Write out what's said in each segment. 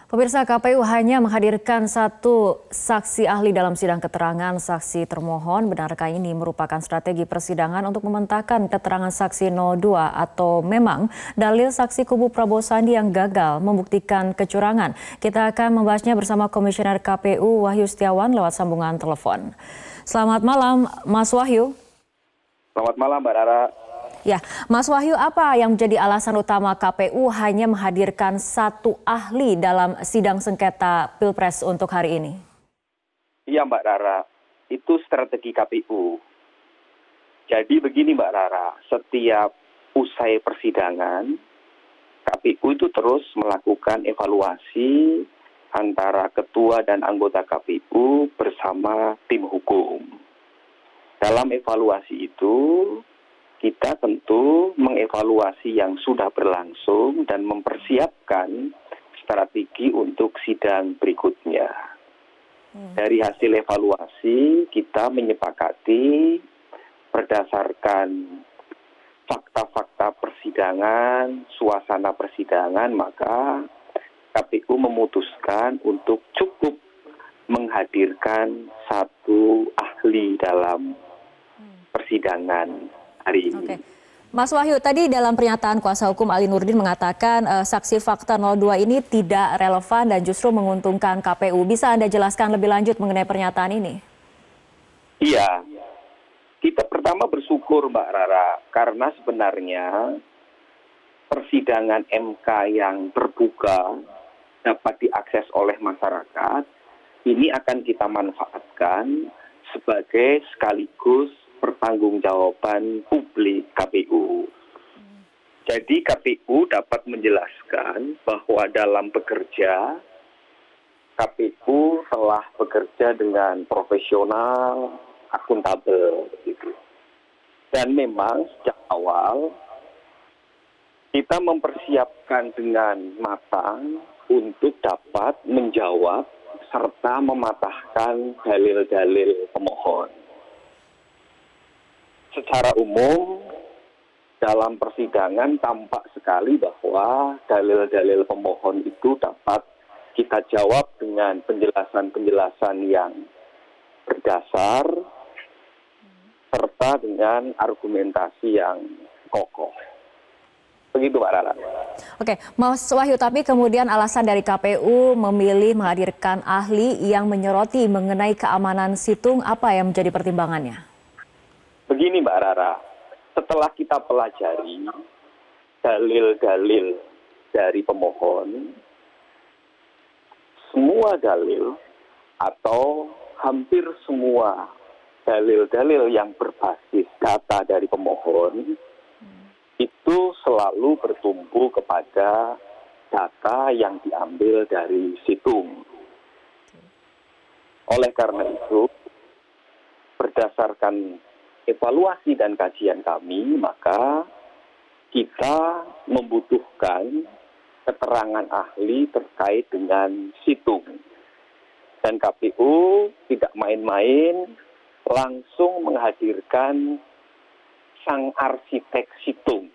Pemirsa, KPU hanya menghadirkan satu saksi ahli dalam sidang keterangan saksi termohon. Benarkah ini merupakan strategi persidangan untuk mementahkan keterangan saksi 02 atau memang dalil saksi kubu Prabowo Sandi yang gagal membuktikan kecurangan? Kita akan membahasnya bersama Komisioner KPU Wahyu Setiawan lewat sambungan telepon. Selamat malam, Mas Wahyu. Selamat malam, Mbak Rara. Ya, Mas Wahyu, apa yang menjadi alasan utama KPU hanya menghadirkan satu ahli dalam sidang sengketa Pilpres untuk hari ini? Iya, Mbak Rara, itu strategi KPU. Jadi begini, Mbak Rara, setiap usai persidangan, KPU itu terus melakukan evaluasi antara ketua dan anggota KPU bersama tim hukum. Dalam evaluasi itu, kita tentu mengevaluasi yang sudah berlangsung dan mempersiapkan strategi untuk sidang berikutnya. Dari hasil evaluasi, kita menyepakati berdasarkan fakta-fakta persidangan, suasana persidangan, maka KPU memutuskan untuk cukup menghadirkan satu ahli dalam persidangan hari ini. Oke. Mas Wahyu, tadi dalam pernyataan kuasa hukum Ali Nurdin mengatakan saksi fakta 02 ini tidak relevan dan justru menguntungkan KPU. Bisa Anda jelaskan lebih lanjut mengenai pernyataan ini? Iya, kita pertama bersyukur Mbak Rara, karena sebenarnya persidangan MK yang terbuka dapat diakses oleh masyarakat, ini akan kita manfaatkan sebagai sekaligus pertanggungjawaban publik KPU. Jadi KPU dapat menjelaskan bahwa dalam bekerja, KPU telah bekerja dengan profesional, akuntabel, gitu. Dan memang sejak awal kita mempersiapkan dengan matang untuk dapat menjawab serta mematahkan dalil-dalil pemohon. Secara umum, dalam persidangan tampak sekali bahwa dalil-dalil pemohon itu dapat kita jawab dengan penjelasan-penjelasan yang berdasar, serta dengan argumentasi yang kokoh. Begitu, Mbak Rara. Oke, Mas Wahyu, tapi kemudian alasan dari KPU memilih menghadirkan ahli yang menyoroti mengenai keamanan situng, apa yang menjadi pertimbangannya? Begini Mbak Rara, setelah kita pelajari dalil-dalil dari pemohon, semua dalil atau hampir semua dalil-dalil yang berbasis data dari pemohon itu selalu bertumpu kepada data yang diambil dari situng. Oleh karena itu, berdasarkan evaluasi dan kajian kami, maka kita membutuhkan keterangan ahli terkait dengan situng. Dan KPU tidak main-main, langsung menghadirkan sang arsitek situng.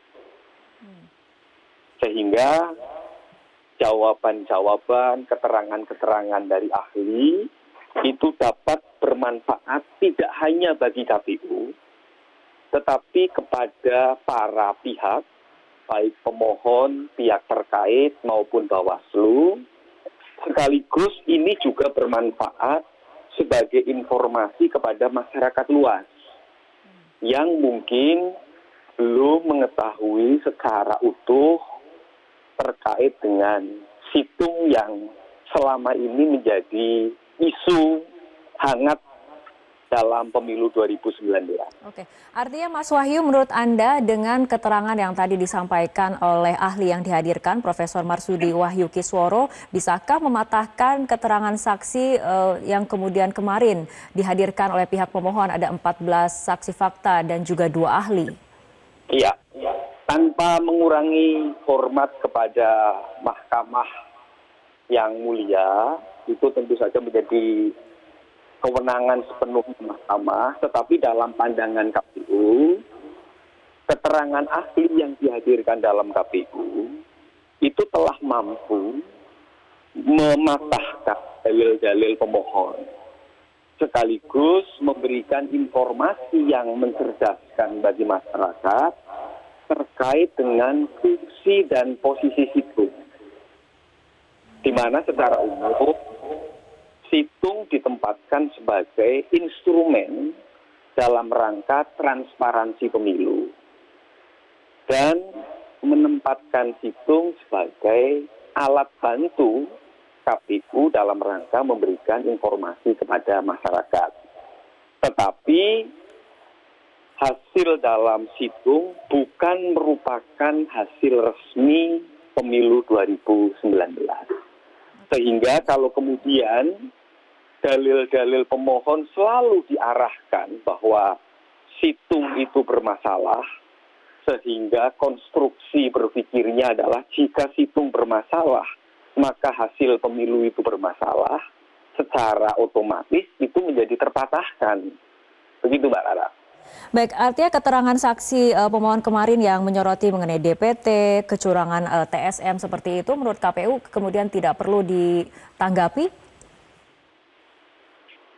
Sehingga jawaban-jawaban, keterangan-keterangan dari ahli itu dapat bermanfaat tidak hanya bagi KPU, tetapi kepada para pihak, baik pemohon, pihak terkait maupun Bawaslu, sekaligus ini juga bermanfaat sebagai informasi kepada masyarakat luas yang mungkin belum mengetahui secara utuh terkait dengan situng yang selama ini menjadi isu hangat dalam pemilu 2019. Oke, artinya Mas Wahyu, menurut Anda dengan keterangan yang tadi disampaikan oleh ahli yang dihadirkan, Profesor Marsudi Wahyu Kisworo, bisakah mematahkan keterangan saksi yang kemudian kemarin dihadirkan oleh pihak pemohon, ada 14 saksi fakta dan juga 2 ahli? Iya, tanpa mengurangi hormat kepada mahkamah yang mulia, itu tentu saja menjadi kewenangan sepenuhnya mahkamah, tetapi dalam pandangan KPU, keterangan ahli yang dihadirkan dalam KPU itu telah mampu mematahkan dalil-dalil pemohon, sekaligus memberikan informasi yang mencerdaskan bagi masyarakat terkait dengan fungsi dan posisi situng, di mana secara umum situng ditempatkan sebagai instrumen dalam rangka transparansi pemilu dan menempatkan situng sebagai alat bantu KPU dalam rangka memberikan informasi kepada masyarakat. Tetapi hasil dalam situng bukan merupakan hasil resmi pemilu 2019. Sehingga kalau kemudian dalil-dalil pemohon selalu diarahkan bahwa situng itu bermasalah, sehingga konstruksi berpikirnya adalah jika situng bermasalah, maka hasil pemilu itu bermasalah, secara otomatis itu menjadi terpatahkan. Begitu Mbak Rara. Baik, artinya keterangan saksi pemohon kemarin yang menyoroti mengenai DPT, kecurangan TSM seperti itu menurut KPU kemudian tidak perlu ditanggapi?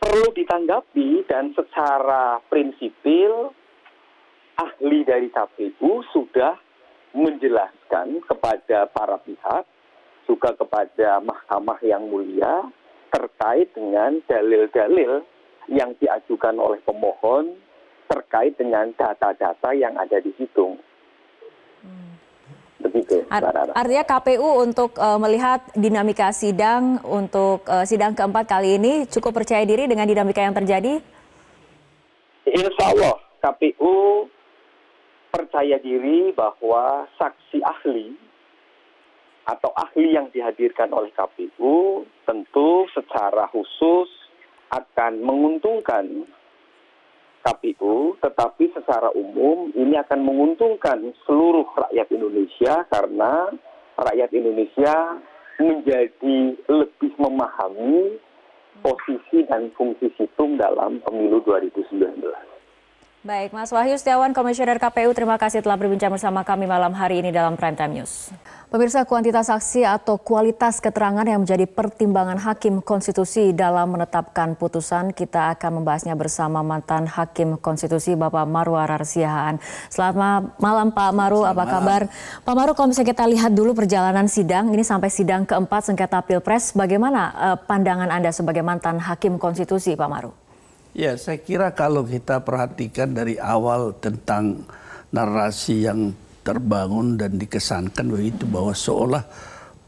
Perlu ditanggapi, dan secara prinsipil ahli dari KPU sudah menjelaskan kepada para pihak, juga kepada Mahkamah yang mulia, terkait dengan dalil-dalil yang diajukan oleh pemohon terkait dengan data-data yang ada di situng. Begitu. Artinya KPU untuk melihat dinamika sidang untuk sidang keempat kali ini cukup percaya diri dengan dinamika yang terjadi? Insya Allah KPU percaya diri bahwa saksi ahli atau ahli yang dihadirkan oleh KPU tentu secara khusus akan menguntungkan KPU, tetapi secara umum ini akan menguntungkan seluruh rakyat Indonesia karena rakyat Indonesia menjadi lebih memahami posisi dan fungsi situng dalam pemilu 2019. Baik, Mas Wahyu Setiawan, Komisioner KPU, terima kasih telah berbincang bersama kami malam hari ini dalam Prime Time News. Pemirsa, kuantitas saksi atau kualitas keterangan yang menjadi pertimbangan Hakim Konstitusi dalam menetapkan putusan, kita akan membahasnya bersama mantan Hakim Konstitusi Bapak Maru Arar Siahaan. Selamat malam Pak Maru, apa kabar? Pak Maru, kalau misalnya kita lihat dulu perjalanan sidang, ini sampai sidang keempat sengketa Pilpres, bagaimana pandangan Anda sebagai mantan Hakim Konstitusi Pak Maru? Ya, saya kira kalau kita perhatikan dari awal tentang narasi yang terbangun dan dikesankan begitu bahwa seolah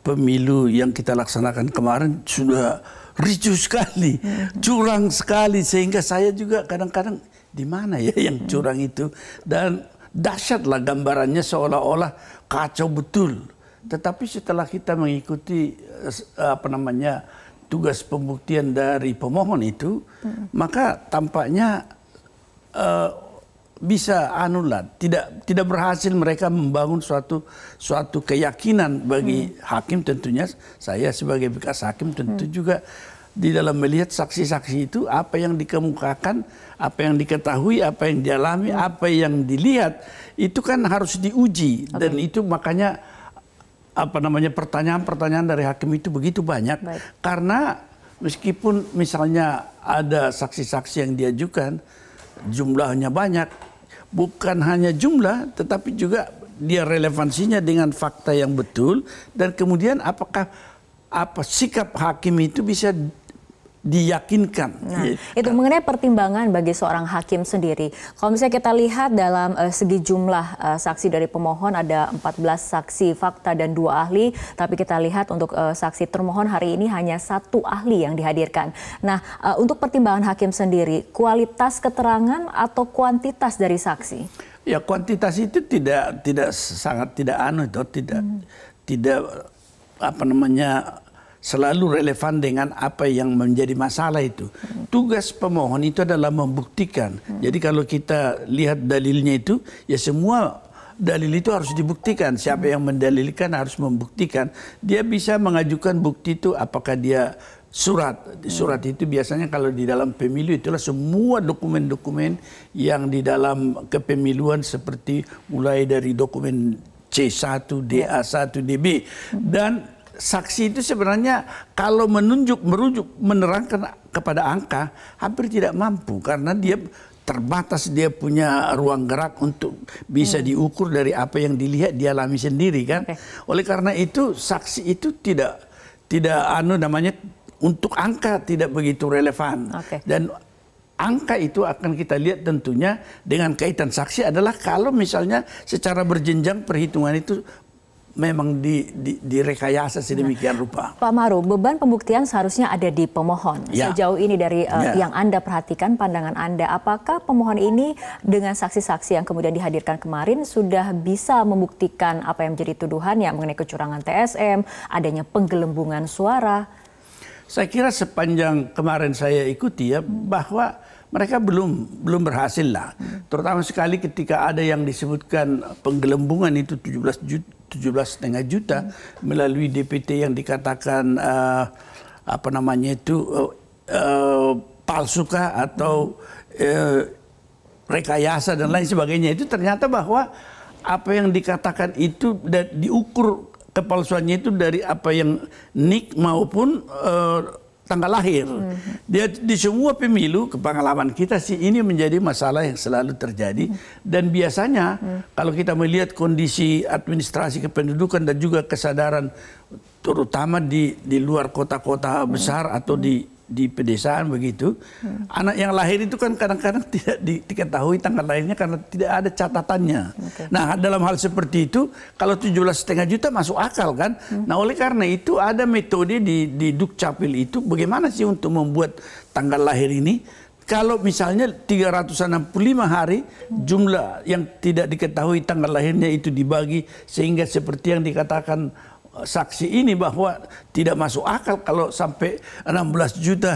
pemilu yang kita laksanakan kemarin sudah ricuh sekali, curang sekali, sehingga saya juga kadang-kadang di mana ya yang curang itu, dan dahsyatlah gambarannya seolah-olah kacau betul. Tetapi setelah kita mengikuti tugas pembuktian dari pemohon itu, maka tampaknya bisa tidak berhasil mereka membangun suatu keyakinan bagi hakim. Tentunya saya sebagai bekas hakim tentu juga di dalam melihat saksi-saksi itu apa yang dikemukakan, apa yang diketahui, apa yang dialami, apa yang dilihat itu kan harus diuji. Dan itu makanya pertanyaan-pertanyaan dari hakim itu begitu banyak. Karena meskipun misalnya ada saksi-saksi yang diajukan jumlahnya banyak, bukan hanya jumlah tetapi juga dia relevansinya dengan fakta yang betul, dan kemudian apakah sikap hakim itu bisa diyakinkan. Nah, itu mengenai pertimbangan bagi seorang hakim sendiri. Kalau misalnya kita lihat dalam segi jumlah saksi dari pemohon ada 14 saksi fakta dan 2 ahli, tapi kita lihat untuk saksi termohon hari ini hanya 1 ahli yang dihadirkan. Nah, untuk pertimbangan hakim sendiri, kualitas keterangan atau kuantitas dari saksi? Ya, kuantitas itu tidak selalu relevan dengan apa yang menjadi masalah itu. Tugas pemohon itu adalah membuktikan. Jadi kalau kita lihat dalilnya itu, ya semua dalil itu harus dibuktikan. Siapa yang mendalilkan harus membuktikan. Dia bisa mengajukan bukti itu apakah dia surat. Surat itu biasanya kalau di dalam pemilu itulah semua dokumen-dokumen yang di dalam kepemiluan, seperti mulai dari dokumen C1, DA1, DB. Dan saksi itu sebenarnya kalau merujuk menerangkan kepada angka hampir tidak mampu karena dia terbatas, dia punya ruang gerak untuk bisa diukur dari apa yang dilihat, dialami sendiri kan. Oleh karena itu saksi itu tidak untuk angka tidak begitu relevan. Dan angka itu akan kita lihat tentunya dengan kaitan saksi adalah kalau misalnya secara berjenjang perhitungan itu memang direkayasa sedemikian rupa. Pak Maru, beban pembuktian seharusnya ada di pemohon. Sejauh ini dari yang Anda perhatikan, pandangan Anda, apakah pemohon ini dengan saksi-saksi yang kemudian dihadirkan kemarin sudah bisa membuktikan apa yang menjadi tuduhan ya mengenai kecurangan TSM, adanya penggelembungan suara? Saya kira sepanjang kemarin saya ikuti ya bahwa mereka belum berhasil lah. Terutama sekali ketika ada yang disebutkan penggelembungan itu 17,5 juta melalui DPT yang dikatakan palsukah atau rekayasa dan lain sebagainya. Itu ternyata bahwa apa yang dikatakan itu diukur kepalsuannya itu dari apa yang NIK maupun tanggal lahir. Dia di semua pemilu, kepengalaman kita sih ini menjadi masalah yang selalu terjadi. Dan biasanya kalau kita melihat kondisi administrasi kependudukan dan juga kesadaran terutama di luar kota-kota besar atau di pedesaan begitu, anak yang lahir itu kan kadang-kadang tidak diketahui tanggal lahirnya karena tidak ada catatannya. Nah, dalam hal seperti itu kalau 17,5 juta masuk akal kan. Nah, oleh karena itu ada metode di Dukcapil itu bagaimana sih untuk membuat tanggal lahir ini. Kalau misalnya 365 hari jumlah yang tidak diketahui tanggal lahirnya itu dibagi sehingga seperti yang dikatakan saksi ini bahwa tidak masuk akal kalau sampai 16 juta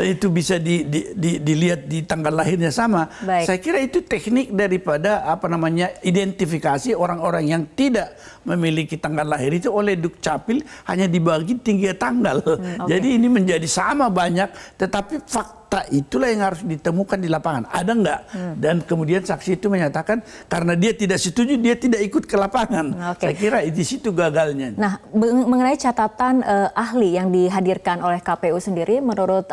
itu bisa dilihat di tanggal lahirnya sama. Saya kira itu teknik daripada identifikasi orang-orang yang tidak memiliki tanggal lahir itu oleh Dukcapil hanya dibagi 3 tanggal. Jadi ini menjadi sama banyak, tetapi fakta itulah yang harus ditemukan di lapangan. Ada enggak? Dan kemudian saksi itu menyatakan karena dia tidak setuju, dia tidak ikut ke lapangan. Saya kira di situ gagalnya. Nah, mengenai catatan ahli yang dihadirkan oleh KPU sendiri, menurut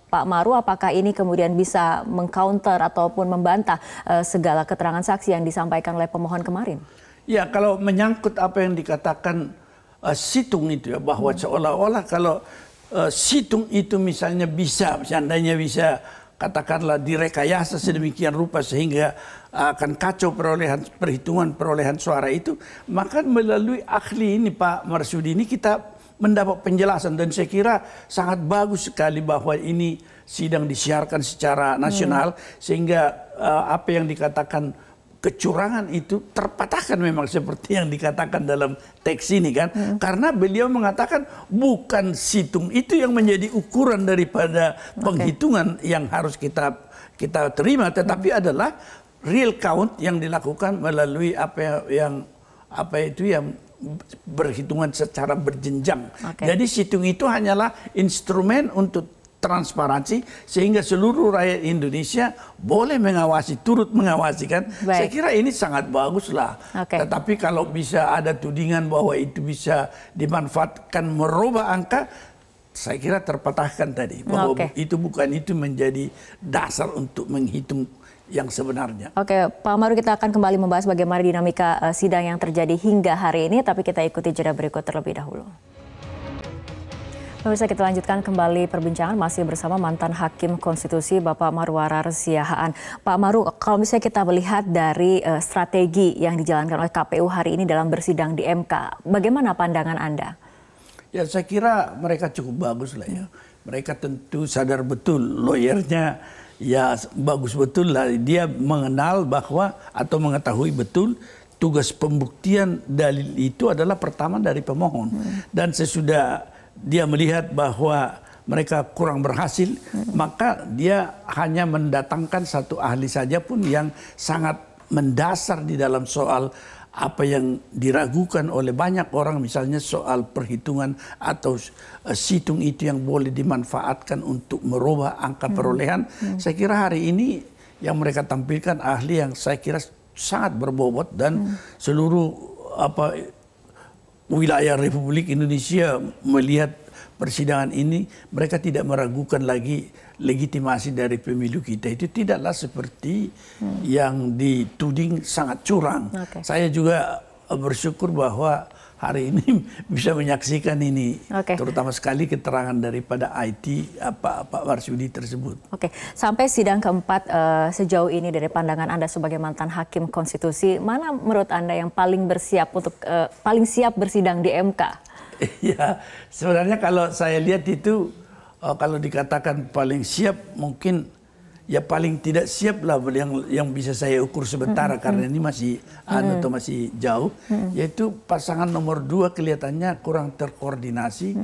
Pak Maru, apakah ini kemudian bisa mengcounter ataupun membantah segala keterangan saksi yang disampaikan oleh pemohon kemarin? Ya, kalau menyangkut apa yang dikatakan situng itu ya, bahwa seolah-olah kalau situng itu misalnya seandainya bisa katakanlah direkayasa sedemikian rupa sehingga akan kacau perhitungan perolehan suara itu, maka melalui ahli ini Pak Marsudi ini kita mendapat penjelasan dan saya kira sangat bagus sekali bahwa ini sidang disiarkan secara nasional sehingga apa yang dikatakan kecurangan itu terpatahkan memang seperti yang dikatakan dalam teks ini kan. Karena beliau mengatakan bukan situng itu yang menjadi ukuran daripada penghitungan yang harus kita terima, tetapi adalah real count yang dilakukan melalui apa yang berhitungan secara berjenjang. Jadi situng itu hanyalah instrumen untuk transparansi sehingga seluruh rakyat Indonesia boleh mengawasi, turut mengawasi kan. Saya kira ini sangat bagus lah. Tetapi kalau bisa ada tudingan bahwa itu bisa dimanfaatkan merubah angka, saya kira terpatahkan tadi bahwa itu menjadi dasar untuk menghitung yang sebenarnya. Pak Maru, kita akan kembali membahas bagaimana dinamika sidang yang terjadi hingga hari ini, tapi kita ikuti jeda berikut terlebih dahulu. Pemirsa, kita lanjutkan kembali perbincangan masih bersama mantan Hakim Konstitusi Bapak Marwarar Siahaan. Pak Maru, kalau misalnya kita melihat dari strategi yang dijalankan oleh KPU hari ini dalam bersidang di MK, bagaimana pandangan Anda? Ya, saya kira mereka cukup bagus lah ya. Mereka tentu sadar betul, lawyernya ya bagus betul lah. Dia mengenal bahwa atau mengetahui betul tugas pembuktian dalil itu adalah pertama dari pemohon. Dan sesudah dia melihat bahwa mereka kurang berhasil, maka dia hanya mendatangkan satu ahli saja pun yang sangat mendasar di dalam soal apa yang diragukan oleh banyak orang, misalnya soal perhitungan atau situng itu yang boleh dimanfaatkan untuk merubah angka perolehan. Saya kira hari ini yang mereka tampilkan ahli yang saya kira sangat berbobot dan seluruh wilayah Republik Indonesia melihat persidangan ini, mereka tidak meragukan lagi legitimasi dari pemilu kita. Itu tidaklah seperti yang dituding sangat curang. Saya juga bersyukur bahwa hari ini bisa menyaksikan ini, terutama sekali keterangan daripada IT Pak Marsudi tersebut. Sampai sidang keempat sejauh ini dari pandangan Anda sebagai mantan hakim konstitusi, mana menurut Anda yang paling bersiap untuk paling siap bersidang di MK? Ya, sebenarnya kalau saya lihat itu kalau dikatakan paling siap mungkin ya paling tidak siap lah yang bisa saya ukur sementara karena ini masih atau masih jauh, yaitu pasangan nomor 2 kelihatannya kurang terkoordinasi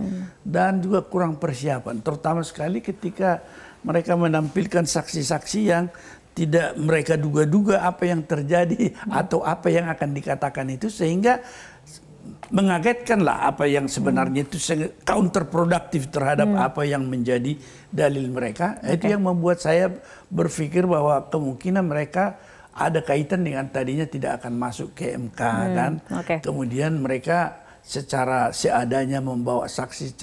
dan juga kurang persiapan, terutama sekali ketika mereka menampilkan saksi-saksi yang tidak mereka duga-duga apa yang terjadi atau apa yang akan dikatakan itu, sehingga mengagetkanlah apa yang sebenarnya itu counterproduktif terhadap apa yang menjadi dalil mereka. Itu yang membuat saya berpikir bahwa kemungkinan mereka ada kaitan dengan tadinya tidak akan masuk ke MK kan. Kemudian mereka secara seadanya membawa saksi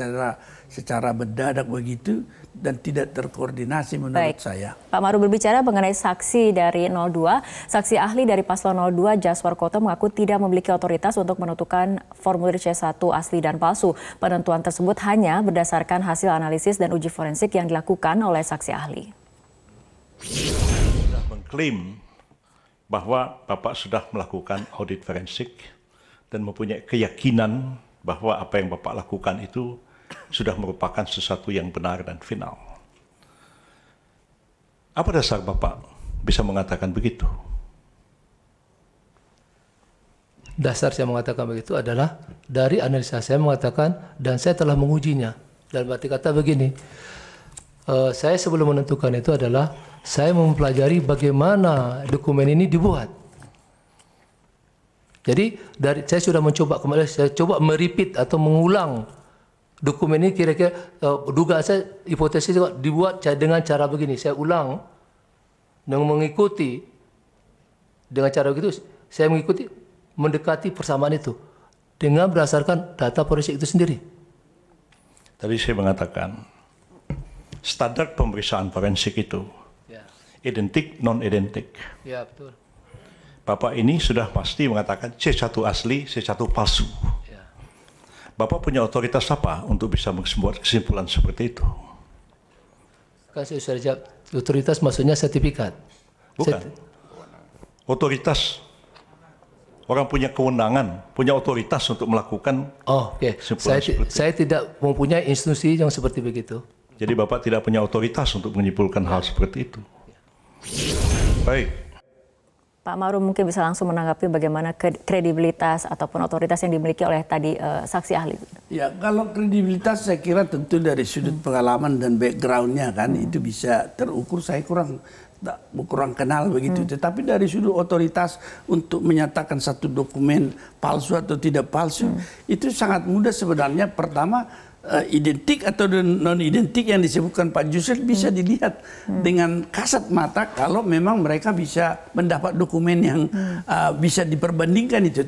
secara mendadak begitu dan tidak terkoordinasi menurut saya. Pak Maru berbicara mengenai saksi dari 02, saksi ahli dari paslon 02 Jaswar Koto mengaku tidak memiliki otoritas untuk menentukan formulir C1 asli dan palsu. Penentuan tersebut hanya berdasarkan hasil analisis dan uji forensik yang dilakukan oleh saksi ahli. Sudah mengklaim bahwa Bapak sudah melakukan audit forensik dan mempunyai keyakinan bahwa apa yang Bapak lakukan itu sudah merupakan sesuatu yang benar dan final. Apa dasar Bapak bisa mengatakan begitu? Dasar saya mengatakan begitu adalah dari analisa saya mengatakan dan saya telah mengujinya. Dalam arti kata begini, saya sebelum menentukan itu adalah saya mempelajari bagaimana dokumen ini dibuat. Jadi saya sudah mencoba kembali, saya coba merepeat atau mengulang dokumen ini kira-kira dugaan saya, hipotesis dibuat dengan cara begini. Saya ulang dengan mengikuti dengan cara begitu. Saya mengikuti mendekati persamaan itu dengan berdasarkan data forensik itu sendiri. Tadi saya mengatakan standar pemeriksaan forensik itu identik non-identik. Ya, betul. Bapak ini sudah pasti mengatakan C1 asli, C1 palsu. Bapak punya otoritas apa untuk bisa membuat kesimpulan seperti itu? Kan saya sudah jawab, otoritas maksudnya sertifikat. Bukan. Otoritas. Orang punya kewenangan, punya otoritas untuk melakukan kesimpulan seperti itu. Saya tidak mempunyai institusi yang seperti begitu. Jadi Bapak tidak punya otoritas untuk menyimpulkan hal seperti itu. Baik. Pak Maru mungkin bisa langsung menanggapi bagaimana kredibilitas ataupun otoritas yang dimiliki oleh tadi saksi ahli. Ya, kalau kredibilitas saya kira tentu dari sudut pengalaman dan backgroundnya kan itu bisa terukur. Saya kurang kenal begitu. Tetapi dari sudut otoritas untuk menyatakan satu dokumen palsu atau tidak palsu itu sangat mudah sebenarnya. Pertama, identik atau non-identik yang disebutkan Pak Jusril bisa dilihat dengan kasat mata kalau memang mereka bisa mendapat dokumen yang bisa diperbandingkan itu.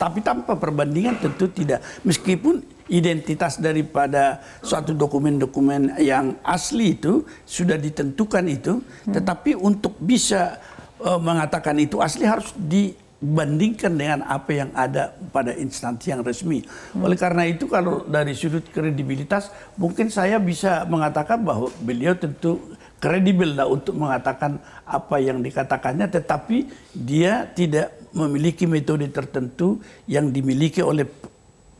Tapi tanpa perbandingan tentu tidak. Meskipun identitas daripada suatu dokumen-dokumen yang asli itu sudah ditentukan itu, tetapi untuk bisa mengatakan itu asli harus dibandingkan dengan apa yang ada pada instansi yang resmi. Oleh karena itu kalau dari sudut kredibilitas mungkin saya bisa mengatakan bahwa beliau tentu kredibel lah untuk mengatakan apa yang dikatakannya, tetapi dia tidak memiliki metode tertentu yang dimiliki oleh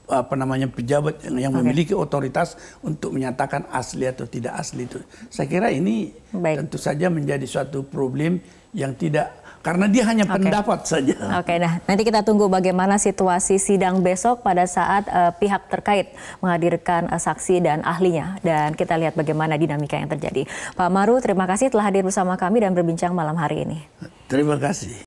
pejabat yang memiliki otoritas untuk menyatakan asli atau tidak asli itu. Saya kira ini tentu saja menjadi suatu problem yang tidak, karena dia hanya pendapat saja. Nah nanti kita tunggu bagaimana situasi sidang besok pada saat pihak terkait menghadirkan saksi dan ahlinya. Dan kita lihat bagaimana dinamika yang terjadi. Pak Maru, terima kasih telah hadir bersama kami dan berbincang malam hari ini. Terima kasih.